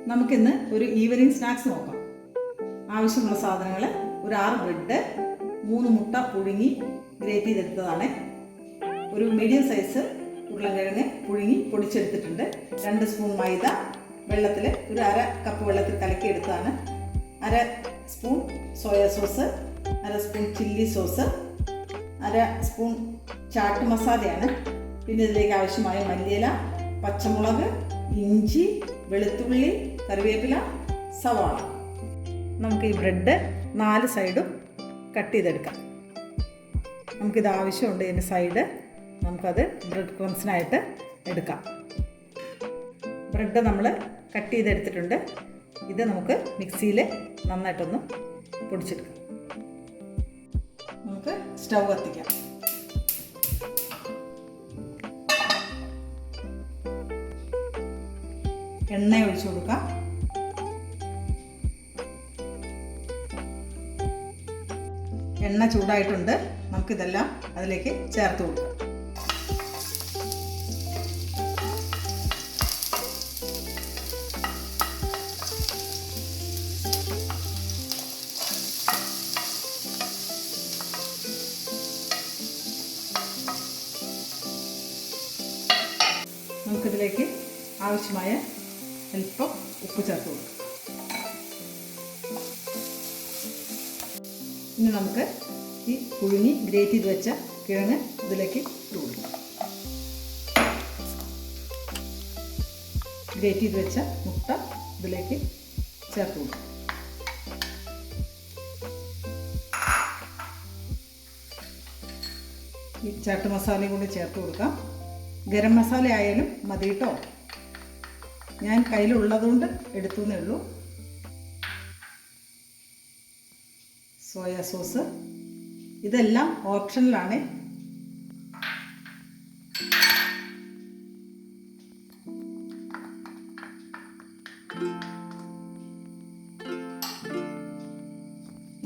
നമുക്കിന്ന് ഒരു evening snacks നോക്കാം. ആവശ്യമുള്ള സാധനങ്ങൾ: ഒരു 6 ബ്രെഡ്, 3 മുട്ട പുഴുങ്ങി ഗ്രേറ്റ് ചെയ്തെടുത്തതാണ്, ഒരു മീഡിയം സൈസ് ഉരുളൻകിഴങ്ങ് പുഴുങ്ങി പൊടിച്ചെടുത്തിട്ടുണ്ട്, 2 സ്പൂൺ മൈദ വെള്ളത്തിൽ ഒരു 1/2 കപ്പ് വെള്ളത്തിൽ കലക്കിയെടുത്തതാണ്, 1/2 spoon soya sauce, 1/2 spoon chilli sauce, 1/2 spoon chaat മസാലയാണ്. പിന്നെ ഇതിലേക്ക് ആവശ്യമായ മല്ലിയില, പച്ചമുളക്, ഇഞ്ചി, വെളുത്തുള്ളി, കറിവേപ്പില, സവാള. നമുക്ക് ഈ ബ്രെഡ് 4 സൈഡും കട്ട് ചെയ്തെടുക്കാം. നമുക്കിത് ആവശ്യമുണ്ട്. ഇതിൻ്റെ സൈഡ് നമുക്കത് ബ്രെഡ് ക്രംസിനായിട്ട് എടുക്കാം. ബ്രെഡ് നമ്മൾ കട്ട് ചെയ്തെടുത്തിട്ടുണ്ട്. ഇത് നമുക്ക് മിക്സിയിൽ നന്നായിട്ടൊന്ന് പൊടിച്ചെടുക്കാം. നമുക്ക് സ്റ്റൗ കത്തിക്കാം. എണ്ണ ഒഴിച്ചു കൊടുക്കാം. എണ്ണ ചൂടായിട്ടുണ്ട്. നമുക്കിതെല്ലാം അതിലേക്ക് ചേർത്ത് കൊടുക്കാം. നമുക്കിതിലേക്ക് ആവശ്യമായ അല്പം ഉപ്പ് ചേർത്ത് കൊടുക്കാം. ഇനി നമുക്ക് ഈ പുഴുങ്ങി ഗ്രേറ്റ് ചെയ്ത് വെച്ച കിഴങ്ങ് ഇതിലേക്ക് ഇട്ട് കൊടുക്കാം. ഗ്രേറ്റ് ചെയ്ത് വെച്ച മുട്ട ഇതിലേക്ക് ചേർത്ത് കൊടുക്കാം. ഈ ചാട്ട് മസാലയും കൂടി ചേർത്ത് കൊടുക്കാം. ഗരം മസാല ആയാലും മതി കേട്ടോ. ഞാൻ കയ്യിലുള്ളതുകൊണ്ട് എടുത്തു എന്നേ ഉള്ളൂ. സോയ സോസ്, ഇതെല്ലാം ഓപ്ഷണലാണ്.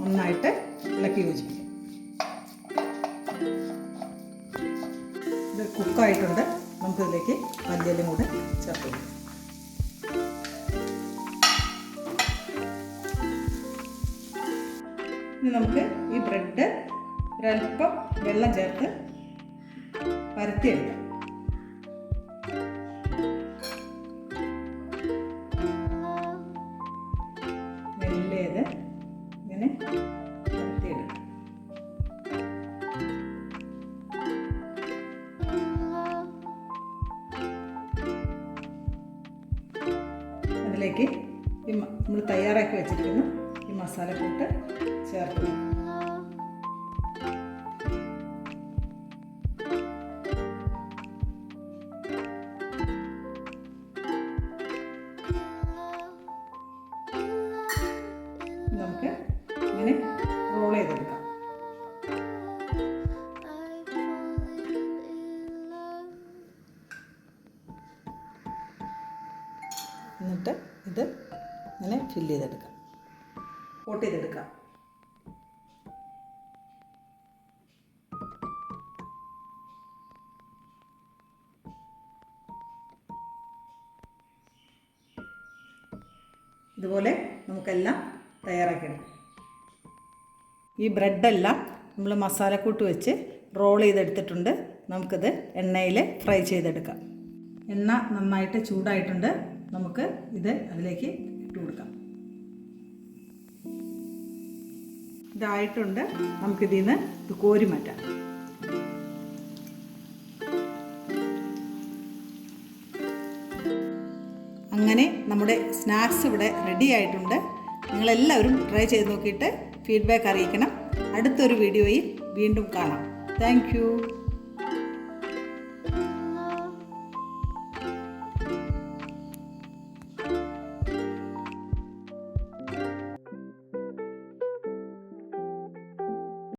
നന്നായിട്ട് ഇളക്കി യോജിപ്പിക്കാം. ഇത് കുക്കായിട്ടുണ്ട്. നമുക്കിതിലേക്ക് മല്ലിയിലയും കൂടെ ചേർത്ത് കൊടുക്കാം. ഇനി നമുക്ക് ഈ ബ്രെഡ് ഒരല്പം വെള്ളം ചേർത്ത് പരത്തിയെടുക്കാം. മെല്ലേത് ഇങ്ങനെ പരത്തിയെടുക്കാം. അതിലേക്ക് ഈ നമ്മൾ തയ്യാറാക്കി വെച്ചിരിക്കുന്ന ഈ മസാലക്കൂട്ട് ചേർത്ത് നമുക്ക് ഇങ്ങനെ റോൾ ചെയ്തെടുക്കാം. എന്നിട്ട് ഇത് ഇങ്ങനെ ഫില്ല് ചെയ്തെടുക്കാം, കോട്ട് ചെയ്തെടുക്കാം. ഇതുപോലെ നമുക്കെല്ലാം തയ്യാറാക്കിയെടുക്കാം. ഈ ബ്രെഡെല്ലാം നമ്മൾ മസാലക്കൂട്ട് വെച്ച് റോൾ ചെയ്തെടുത്തിട്ടുണ്ട്. നമുക്കിത് എണ്ണയിൽ ഫ്രൈ ചെയ്തെടുക്കാം. എണ്ണ നന്നായിട്ട് ചൂടായിട്ടുണ്ട്. നമുക്ക് ഇത് അതിലേക്ക് ഇട്ട് കൊടുക്കാം. ഇതായിട്ടുണ്ട്. നമുക്കിതിൽ നിന്ന് ഇത് കോരി മാറ്റാം. അങ്ങനെ നമ്മുടെ സ്നാക്സ് ഇവിടെ റെഡി ആയിട്ടുണ്ട്. നിങ്ങളെല്ലാവരും ട്രൈ ചെയ്ത് നോക്കിയിട്ട് ഫീഡ്ബാക്ക് അറിയിക്കണം. അടുത്തൊരു വീഡിയോയിൽ വീണ്ടും കാണാം. Thank you.